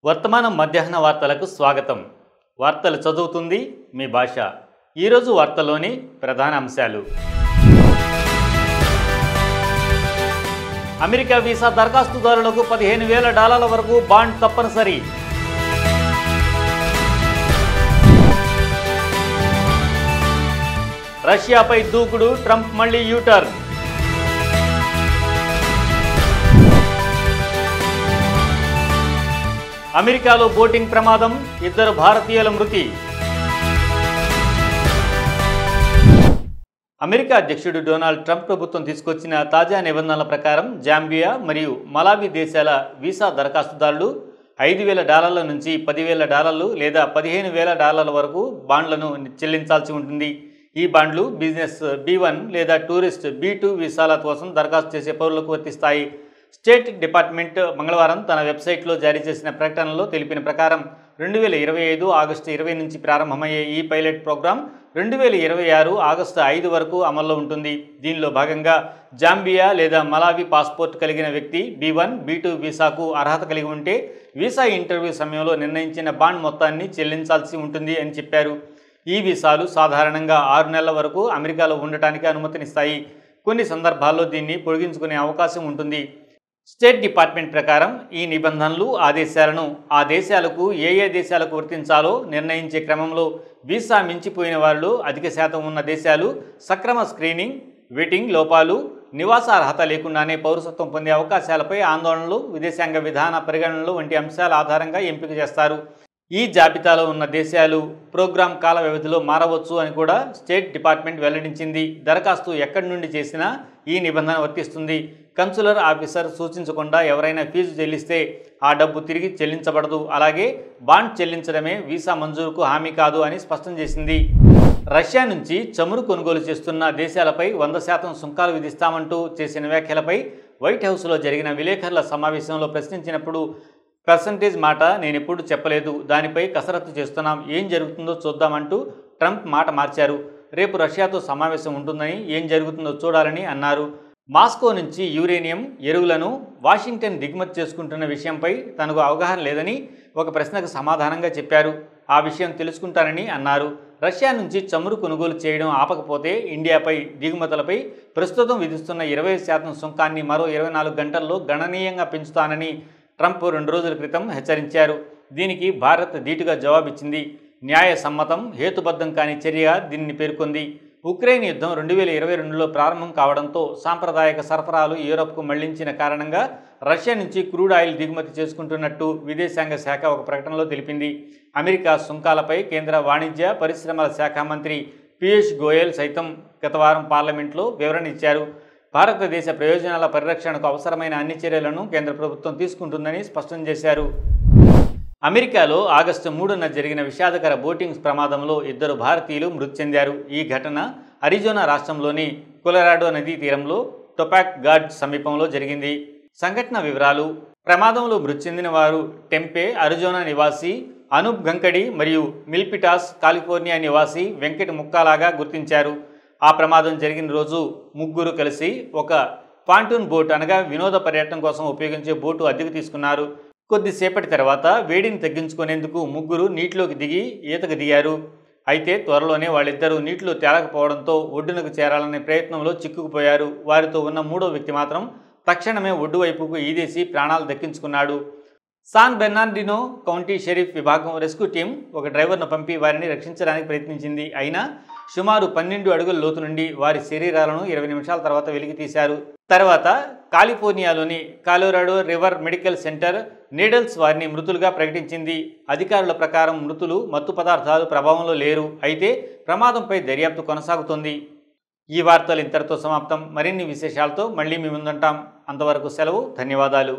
వర్తమానం మధ్యాహ్న వార్తలకు స్వాగతం. వార్తలు చదువుతుంది మీ భాష. ఈరోజు వార్తల్లోని ప్రధాన అంశాలు: అమెరికా వీసా దరఖాస్తుదారులకు $15,000 వరకు బాండ్ తప్పనిసరి. రష్యాపై దూకుడు, ట్రంప్ మళ్లీ యూటర్న్. అమెరికాలో బోటింగ్ ప్రమాదం, 2 భారతీయుల మృతి. అమెరికా అధ్యక్షుడు డొనాల్డ్ ట్రంప్ ప్రభుత్వం తీసుకొచ్చిన తాజా నిబంధనల ప్రకారం జాంబియా మరియు మలావి దేశాల వీసా దరఖాస్తుదారులు $5,000 నుంచి $10,000 లేదా $15,000 వరకు బాండ్లను చెల్లించాల్సి ఉంటుంది. ఈ బాండ్లు బిజినెస్ B1 లేదా టూరిస్ట్ B2 వీసాల కోసం దరఖాస్తు చేసే పౌరులకు వర్తిస్తాయి. స్టేట్ డిపార్ట్మెంట్ మంగళవారం తన వెబ్సైట్లో జారీ చేసిన ప్రకటనలో తెలిపిన ప్రకారం 2025 ఆగస్టు 20 నుంచి ప్రారంభమయ్యే ఈ పైలట్ ప్రోగ్రాం 2026 ఆగస్టు 5 వరకు అమల్లో ఉంటుంది. దీనిలో భాగంగా జాంబియా లేదా మలావి పాస్పోర్ట్ కలిగిన వ్యక్తి B1, B2 వీసాకు అర్హత కలిగి ఉంటే వీసా ఇంటర్వ్యూ సమయంలో నిర్ణయించిన బాండ్ మొత్తాన్ని చెల్లించాల్సి ఉంటుంది అని చెప్పారు. ఈ వీసాలు సాధారణంగా 6 నెలల వరకు అమెరికాలో ఉండటానికి అనుమతినిస్తాయి. కొన్ని సందర్భాల్లో దీన్ని పొడిగించుకునే అవకాశం ఉంటుంది. స్టేట్ డిపార్ట్మెంట్ ప్రకారం ఈ నిబంధనలు, ఆదేశాలను ఆ దేశాలకు ఏ దేశాలకు వర్తించాలో నిర్ణయించే క్రమంలో వీసా మించిపోయిన వారిలో అధిక శాతం ఉన్న దేశాలు సక్రమ స్క్రీనింగ్, వెయిటింగ్ లోపాలు, నివాస అర్హత లేకుండానే పౌరసత్వం పొందే అవకాశాలపై ఆందోళనలు, విదేశాంగ విధాన పరిగణనలు వంటి అంశాల ఆధారంగా ఎంపిక చేస్తారు. ఈ జాబితాలో ఉన్న దేశాలు ప్రోగ్రాం కాల వ్యవధిలో మారవచ్చు అని కూడా స్టేట్ డిపార్ట్మెంట్ వెల్లడించింది. దరఖాస్తు ఎక్కడి నుండి చేసినా ఈ నిబంధన వర్తిస్తుంది. కన్సులర్ ఆఫీసర్ సూచించకుండా ఎవరైనా ఫీజు చెల్లిస్తే ఆ డబ్బు తిరిగి చెల్లించబడదు. అలాగే బాండ్ చెల్లించడమే వీసా మంజూరుకు హామీ కాదు అని స్పష్టం చేసింది. రష్యా నుంచి చమురు కొనుగోలు చేస్తున్న దేశాలపై 100% సుంకాలు విధిస్తామంటూ చేసిన వ్యాఖ్యలపై వైట్ హౌస్లో జరిగిన విలేకరుల సమావేశంలో ప్రశ్నించినప్పుడు పర్సంటేజ్ మాట నేనెప్పుడు చెప్పలేదు, దానిపై కసరత్తు చేస్తున్నాం, ఏం జరుగుతుందో చూద్దామంటూ ట్రంప్ మాట మార్చారు. రేపు రష్యాతో సమావేశం ఉంటుందని, ఏం జరుగుతుందో చూడాలని అన్నారు. మాస్కో నుంచి యురేనియం, ఎరువులను వాషింగ్టన్ దిగుమతి చేసుకుంటున్న విషయంపై తనకు అవగాహన లేదని ఒక ప్రశ్నకు సమాధానంగా చెప్పారు. ఆ విషయం తెలుసుకుంటానని అన్నారు. రష్యా నుంచి చమురు కొనుగోలు చేయడం ఆపకపోతే ఇండియాపై దిగుమతులపై ప్రస్తుతం విధిస్తున్న 20% సుంకాన్ని మరో 24 గంటల్లో గణనీయంగా పెంచుతానని ట్రంప్ 2 రోజుల క్రితం హెచ్చరించారు. దీనికి భారత్ ధీటుగా జవాబిచ్చింది. న్యాయ సమ్మతం, హేతుబద్ధం కాని చర్యగా దీనిని పేర్కొంది. ఉక్రెయిన్ యుద్ధం 2022లో ప్రారంభం కావడంతో సాంప్రదాయక సరఫరాలు యూరప్కు మళ్లించిన కారణంగా రష్యా నుంచి క్రూడ్ ఆయిల్ దిగుమతి చేసుకుంటున్నట్టు విదేశాంగ శాఖ ఒక ప్రకటనలో తెలిపింది. అమెరికా సుంకాలపై కేంద్ర వాణిజ్య పరిశ్రమల శాఖ మంత్రి పీయూష్ గోయల్ సైతం గత వారం పార్లమెంట్లో వివరణ ఇచ్చారు. భారతదేశ ప్రయోజనాల పరిరక్షణకు అవసరమైన అన్ని చర్యలను కేంద్ర ప్రభుత్వం తీసుకుంటుందని స్పష్టం చేశారు. అమెరికాలో ఆగస్టు 3న జరిగిన విషాదకర బోటింగ్ ప్రమాదంలో 2 భారతీయులు మృతి చెందారు. ఈ ఘటన అరిజోనా రాష్ట్రంలోని కొలరాడో నదీ తీరంలో టొపాక్ ఘాట్ సమీపంలో జరిగింది. సంఘటన వివరాలు: ప్రమాదంలో మృతి చెందిన వారు టెంపే, అరిజోనా నివాసి అనూప్ గంకడి మరియు మిల్పిటాస్, కాలిఫోర్నియా నివాసి వెంకట్ ముక్కాలాగా గుర్తించారు. ఆ ప్రమాదం జరిగిన రోజు ముగ్గురు కలిసి ఒక పాంటూన్ బోట్ అనగా వినోద పర్యటన కోసం ఉపయోగించే బోటు అద్దెకు తీసుకున్నారు. కొద్దిసేపటి తర్వాత వేడిని తగ్గించుకునేందుకు ముగ్గురు నీటిలోకి దిగి ఈతకు దిగారు. అయితే త్వరలోనే వాళ్ళిద్దరూ నీటిలో తేలకపోవడంతో ఒడ్డునకు చేరాలనే ప్రయత్నంలో చిక్కుకుపోయారు. వారితో ఉన్న 3వ వ్యక్తి మాత్రం తక్షణమే ఒడ్డు వైపుకు ఈదేసి ప్రాణాలు దక్కించుకున్నాడు. సాన్ బెర్నార్డినో కౌంటీ షెరీఫ్ విభాగం రెస్క్యూ టీం ఒక డ్రైవర్ను పంపి వారిని రక్షించడానికి ప్రయత్నించింది. అయినా సుమారు 12 అడుగుల లోతు నుండి వారి శరీరాలను 20 నిమిషాల తర్వాత వెలికి తీశారు. తర్వాత కాలిఫోర్నియాలోని కాలోరాడో రివర్ మెడికల్ సెంటర్ నీడల్స్ వారిని మృతులుగా ప్రకటించింది. అధికారుల ప్రకారం మృతులు మత్తు పదార్థాలు ప్రభావంలో లేరు. అయితే ప్రమాదంపై దర్యాప్తు కొనసాగుతోంది. ఈ వార్తలు ఇంతటితో సమాప్తం. మరిన్ని విశేషాలతో మళ్ళీ మీ ముందుంటాం. అంతవరకు సెలవు. ధన్యవాదాలు.